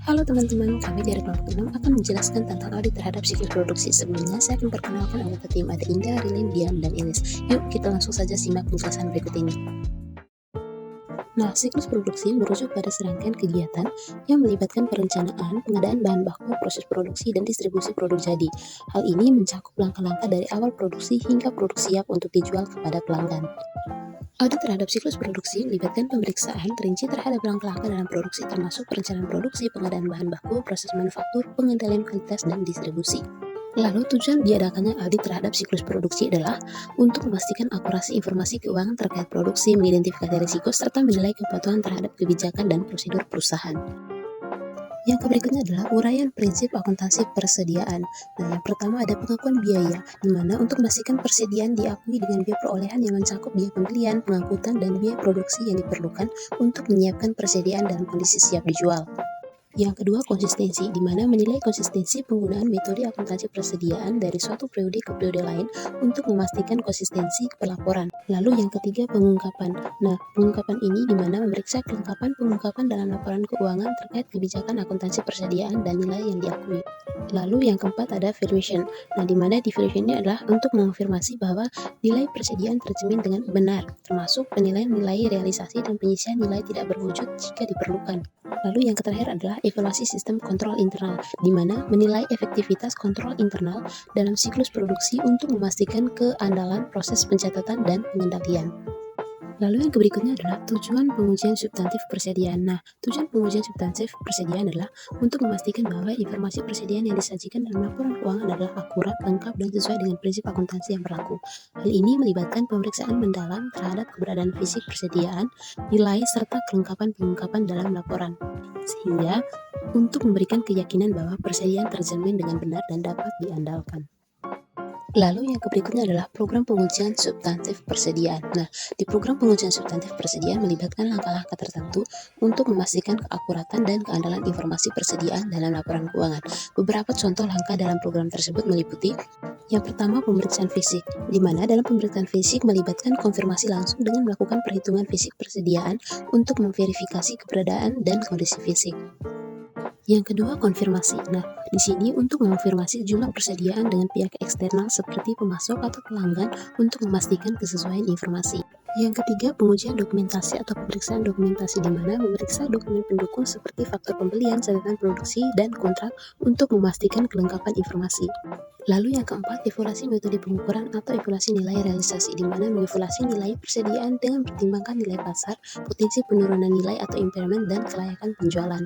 Halo teman-teman, kami dari kelompok 6 akan menjelaskan tentang audit terhadap siklus produksi. Sebelumnya, saya akan perkenalkan anggota tim, ada Indah, Rilin, Dian, dan Iris. Yuk, kita langsung saja simak penjelasan berikut ini. Nah, siklus produksi merujuk pada serangkaian kegiatan yang melibatkan perencanaan, pengadaan bahan baku, proses produksi, dan distribusi produk jadi. Hal ini mencakup langkah-langkah dari awal produksi hingga produk siap untuk dijual kepada pelanggan. Audit terhadap siklus produksi melibatkan pemeriksaan rinci terhadap langkah-langkah dalam produksi termasuk perencanaan produksi, pengadaan bahan baku, proses manufaktur, pengendalian kualitas, dan distribusi. Lalu tujuan diadakannya audit terhadap siklus produksi adalah untuk memastikan akurasi informasi keuangan terkait produksi, mengidentifikasi risiko, serta menilai kepatuhan terhadap kebijakan dan prosedur perusahaan. Yang berikutnya adalah uraian prinsip akuntansi persediaan. Nah, yang pertama ada pengakuan biaya, di mana untuk memastikan persediaan diakui dengan biaya perolehan yang mencakup biaya pembelian, pengangkutan, dan biaya produksi yang diperlukan untuk menyiapkan persediaan dalam kondisi siap dijual. Yang kedua, konsistensi, di mana menilai konsistensi penggunaan metode akuntansi persediaan dari suatu periode ke periode lain untuk memastikan konsistensi pelaporan. Lalu yang ketiga, pengungkapan. Nah, pengungkapan ini di mana memeriksa kelengkapan pengungkapan dalam laporan keuangan terkait kebijakan akuntansi persediaan dan nilai yang diakui. Lalu yang keempat ada valuation. Nah, di mana di valuation ini adalah untuk mengonfirmasi bahwa nilai persediaan tercermin dengan benar, termasuk penilaian nilai realisasi dan penyisian nilai tidak berwujud jika diperlukan. Lalu yang terakhir adalah evaluasi sistem kontrol internal, di mana menilai efektivitas kontrol internal dalam siklus produksi untuk memastikan keandalan proses pencatatan dan pengendalian. Lalu yang berikutnya adalah tujuan pengujian substantif persediaan. Nah, tujuan pengujian substantif persediaan adalah untuk memastikan bahwa informasi persediaan yang disajikan dalam laporan keuangan adalah akurat, lengkap, dan sesuai dengan prinsip akuntansi yang berlaku. Hal ini melibatkan pemeriksaan mendalam terhadap keberadaan fisik persediaan, nilai, serta kelengkapan pengungkapan dalam laporan. Sehingga untuk memberikan keyakinan bahwa persediaan terjamin dengan benar dan dapat diandalkan. Lalu yang berikutnya adalah program pengujian substantif persediaan. Nah, di program pengujian substantif persediaan melibatkan langkah-langkah tertentu untuk memastikan keakuratan dan keandalan informasi persediaan dalam laporan keuangan. Beberapa contoh langkah dalam program tersebut meliputi yang pertama, pemeriksaan fisik, di mana dalam pemeriksaan fisik melibatkan konfirmasi langsung dengan melakukan perhitungan fisik persediaan untuk memverifikasi keberadaan dan kondisi fisik. Yang kedua, konfirmasi. Nah, di sini untuk mengonfirmasi jumlah persediaan dengan pihak eksternal seperti pemasok atau pelanggan untuk memastikan kesesuaian informasi. Yang ketiga, pengujian dokumentasi atau pemeriksaan dokumentasi, di mana memeriksa dokumen pendukung seperti faktur pembelian, catatan produksi, dan kontrak untuk memastikan kelengkapan informasi. Lalu yang keempat, evaluasi metode pengukuran atau evaluasi nilai realisasi, di mana mengevaluasi nilai persediaan dengan mempertimbangkan nilai pasar, potensi penurunan nilai atau impairment, dan kelayakan penjualan.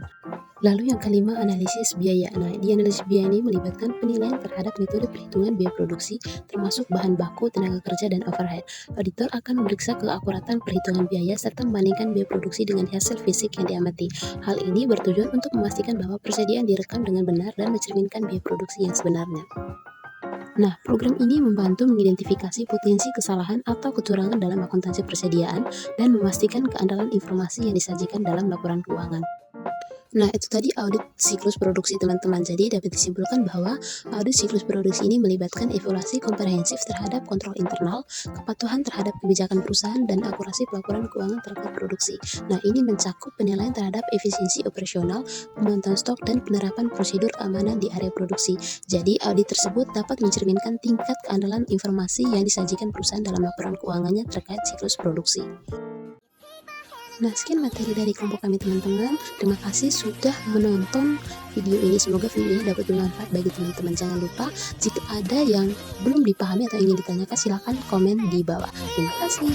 Lalu yang kelima, analisis biaya. Nah, di analisis biaya ini melibatkan penilaian terhadap metode perhitungan biaya produksi, termasuk bahan baku, tenaga kerja, dan overhead. Auditor akan memeriksa keakuratan perhitungan biaya serta membandingkan biaya produksi dengan hasil fisik yang diamati. Hal ini bertujuan untuk memastikan bahwa persediaan direkam dengan benar dan mencerminkan biaya produksi yang sebenarnya. Nah, program ini membantu mengidentifikasi potensi kesalahan atau kecurangan dalam akuntansi persediaan dan memastikan keandalan informasi yang disajikan dalam laporan keuangan. Nah, itu tadi audit siklus produksi teman-teman. Jadi dapat disimpulkan bahwa audit siklus produksi ini melibatkan evaluasi komprehensif terhadap kontrol internal, kepatuhan terhadap kebijakan perusahaan, dan akurasi pelaporan keuangan terkait produksi. Nah, ini mencakup penilaian terhadap efisiensi operasional, pemantauan stok, dan penerapan prosedur keamanan di area produksi. Jadi audit tersebut dapat mencerminkan tingkat keandalan informasi yang disajikan perusahaan dalam laporan keuangannya terkait siklus produksi. Nah, sekian materi dari kelompok kami teman-teman. Terima kasih sudah menonton video ini. Semoga video ini dapat bermanfaat bagi teman-teman. Jangan lupa jika ada yang belum dipahami atau ingin ditanyakan, silakan komen di bawah. Terima kasih.